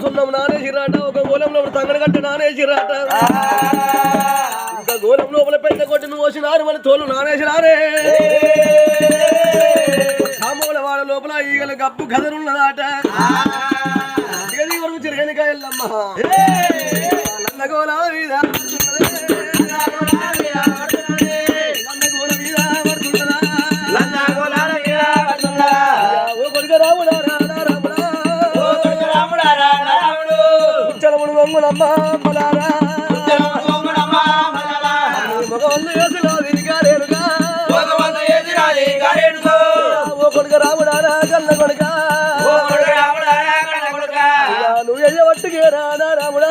సున్నం నానేసిరాట ఒక గోళంలో తంగడి కట్ట నానేసిరాట ఇంకా గోళం లోపల పెద్ద కొట్టిన పోసినారు మన తోలు నానేసినారే సామూల వాడ లోపల ఈగల గప్పు కదరున్నదాట వరకు చిరగనిక ఎల్లమ్మ నల్లగోళ మీద గొంగులమ్మ మలారా మగవాళ్ళు ఏసినారేనుగా ఓ కొడుక రాముడారా కన్న కొడుక నువ్వు ఎయ్యబట్టుకే రానా రాముడా